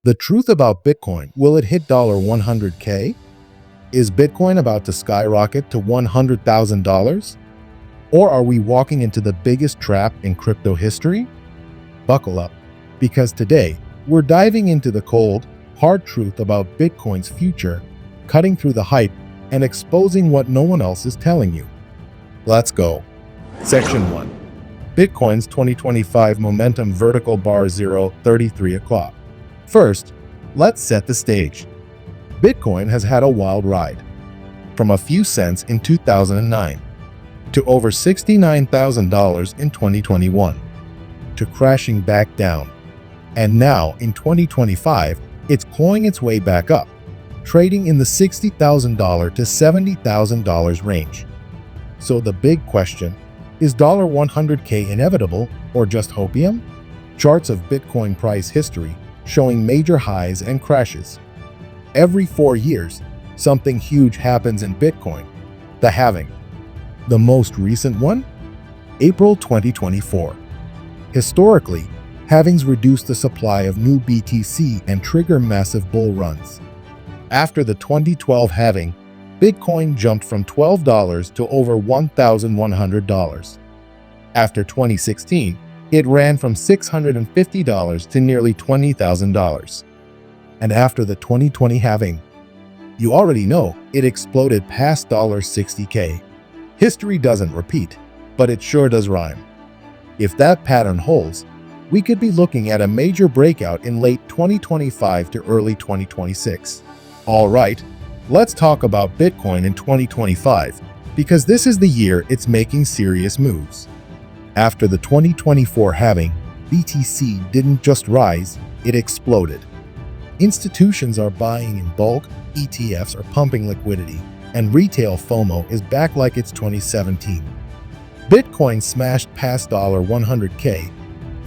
The truth about Bitcoin, will it hit $100K? Is Bitcoin about to skyrocket to $100,000? Or are we walking into the biggest trap in crypto history? Buckle up, because today we're diving into the cold, hard truth about Bitcoin's future, cutting through the hype and exposing what no one else is telling you. Let's go. Section 1. Bitcoin's 2025 Momentum Vertical Bar 0:33 o'clock. First, let's set the stage. Bitcoin has had a wild ride. From a few cents in 2009 to over $69,000 in 2021 to crashing back down. And now in 2025, it's clawing its way back up, trading in the $60,000 to $70,000 range. So the big question, is $100K inevitable or just hopium? Charts of Bitcoin price history showing major highs and crashes. Every 4 years, something huge happens in Bitcoin, the halving. The most recent one? April 2024. Historically, halvings reduce the supply of new BTC and trigger massive bull runs. After the 2012 halving, Bitcoin jumped from $12 to over $1,100. After 2016, it ran from $650 to nearly $20,000. And after the 2020 halving, you already know it exploded past $60K. History doesn't repeat, but it sure does rhyme. If that pattern holds, we could be looking at a major breakout in late 2025 to early 2026. All right, let's talk about Bitcoin in 2025, because this is the year it's making serious moves. After the 2024 halving, BTC didn't just rise, it exploded. Institutions are buying in bulk, ETFs are pumping liquidity, and retail FOMO is back like it's 2017. Bitcoin smashed past $100K,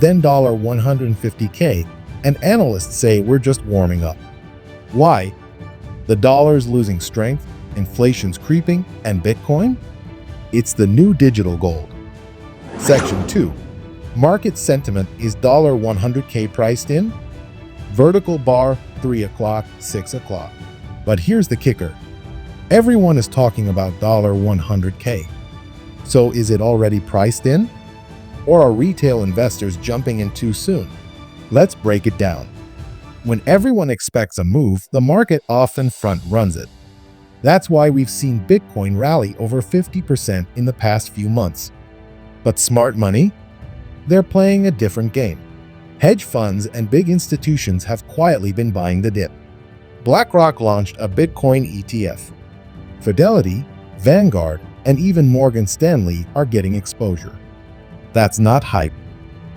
then $150K, and analysts say we're just warming up. Why? The dollar's losing strength, inflation's creeping, and Bitcoin? It's the new digital gold. Section 2. Market sentiment, is $100K priced in? Vertical bar 3 o'clock, 6 o'clock. But here's the kicker. Everyone is talking about $100K. So is it already priced in? Or are retail investors jumping in too soon? Let's break it down. When everyone expects a move, the market often front runs it. That's why we've seen Bitcoin rally over 50% in the past few months. But smart money? They're playing a different game. Hedge funds and big institutions have quietly been buying the dip. BlackRock launched a Bitcoin ETF. Fidelity, Vanguard, and even Morgan Stanley are getting exposure. That's not hype.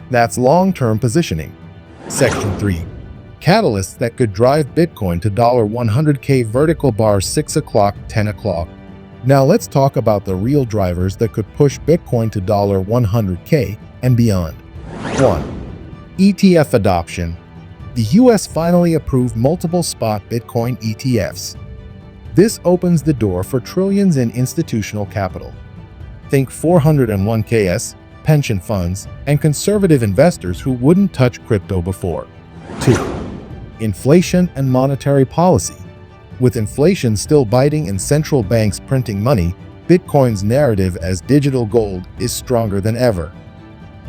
That's long-term positioning. Section 3. Catalysts that could drive Bitcoin to $100K vertical bar 6 o'clock, 10 o'clock. Now let's talk about the real drivers that could push Bitcoin to $100K and beyond. 1. ETF adoption. The US finally approved multiple spot Bitcoin ETFs. This opens the door for trillions in institutional capital. Think 401ks, pension funds, and conservative investors who wouldn't touch crypto before. 2. Inflation and monetary policy. With inflation still biting and central banks printing money, Bitcoin's narrative as digital gold is stronger than ever.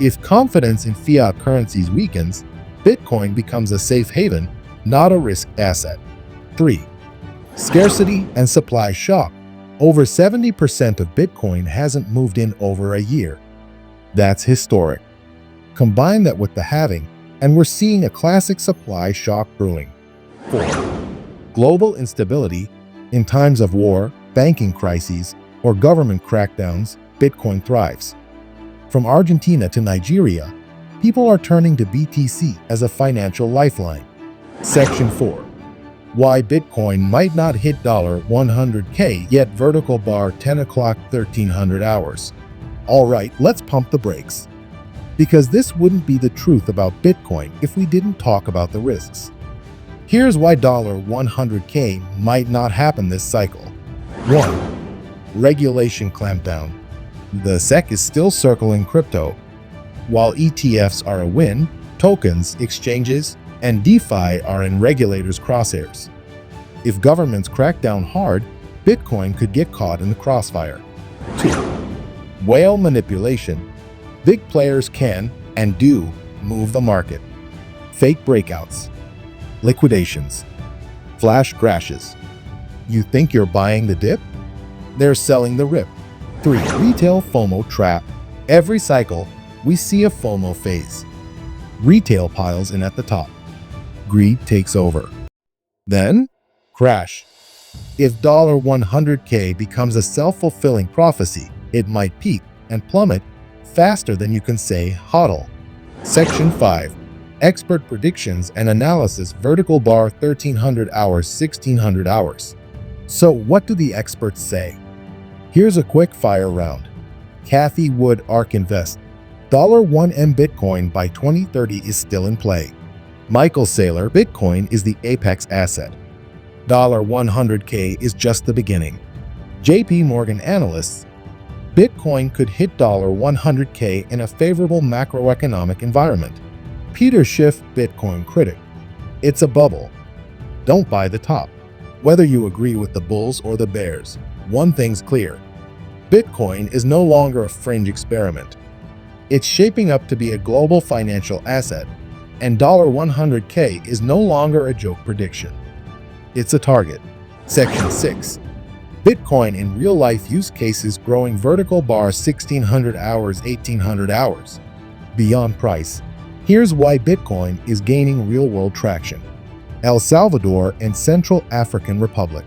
If confidence in fiat currencies weakens, Bitcoin becomes a safe haven, not a risk asset. 3. Scarcity and supply shock. Over 70% of Bitcoin hasn't moved in over a year. That's historic. Combine that with the halving, and we're seeing a classic supply shock brewing. 4. Global instability. In times of war, banking crises, or government crackdowns, Bitcoin thrives. From Argentina to Nigeria, people are turning to BTC as a financial lifeline. Section 4. Why Bitcoin might not hit $100K yet vertical bar 10 o'clock 1300 hours. All right, let's pump the brakes. Because this wouldn't be the truth about Bitcoin if we didn't talk about the risks. Here's why $100K might not happen this cycle. 1. Regulation clampdown. The SEC is still circling crypto. While ETFs are a win, tokens, exchanges, and DeFi are in regulators' crosshairs. If governments crack down hard, Bitcoin could get caught in the crossfire. 2. Whale manipulation. Big players can, and do, move the market. Fake breakouts. Liquidations. Flash crashes. You think you're buying the dip? They're selling the rip. 3. Retail FOMO trap. Every cycle, we see a FOMO phase. Retail piles in at the top. Greed takes over. Then, crash. If $100K becomes a self-fulfilling prophecy, it might peak and plummet faster than you can say hodl. Section 5. Expert predictions and analysis vertical bar 1300 hours 1600 hours. So what do the experts say? Here's a quick fire round. Cathie Wood ARK Invest. $1M Bitcoin by 2030 is still in play. Michael Saylor, Bitcoin is the apex asset. $100K is just the beginning. JP Morgan analysts, Bitcoin could hit $100K in a favorable macroeconomic environment. Peter Schiff, Bitcoin critic, it's a bubble. Don't buy the top. Whether you agree with the bulls or the bears, one thing's clear. Bitcoin is no longer a fringe experiment. It's shaping up to be a global financial asset, and $100K is no longer a joke prediction. It's a target. Section 6. Bitcoin in real-life use cases growing vertical bar 1600 hours 1800 hours. Beyond price. Here's why Bitcoin is gaining real-world traction. El Salvador and Central African Republic.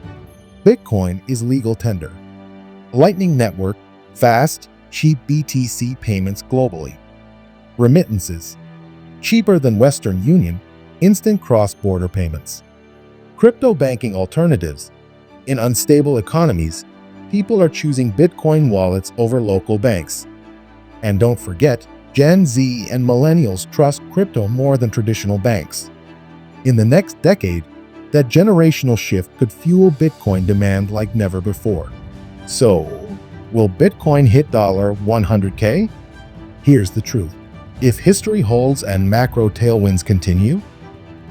Bitcoin is legal tender. Lightning Network, fast, cheap BTC payments globally. Remittances. Cheaper than Western Union, instant cross-border payments. Crypto banking alternatives. In unstable economies, people are choosing Bitcoin wallets over local banks. And don't forget, Gen Z and millennials trust crypto more than traditional banks. In the next decade, that generational shift could fuel Bitcoin demand like never before. So, will Bitcoin hit $100K? Here's the truth. If history holds and macro tailwinds continue,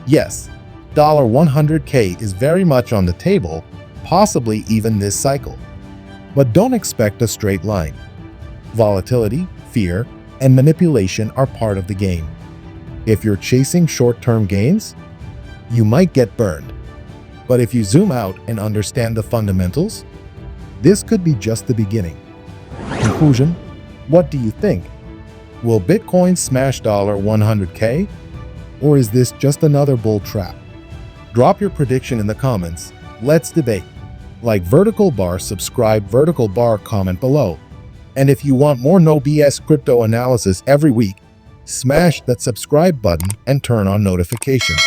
yes, $100K is very much on the table, possibly even this cycle. But don't expect a straight line. Volatility, fear, and manipulation are part of the game. If you're chasing short-term gains, you might get burned. But if you zoom out and understand the fundamentals, this could be just the beginning. Conclusion, what do you think? Will Bitcoin smash $100K? Or is this just another bull trap? Drop your prediction in the comments. Let's debate. Like Vertical Bar, subscribe Vertical Bar, comment below. And if you want more no BS crypto analysis every week, smash that subscribe button and turn on notifications.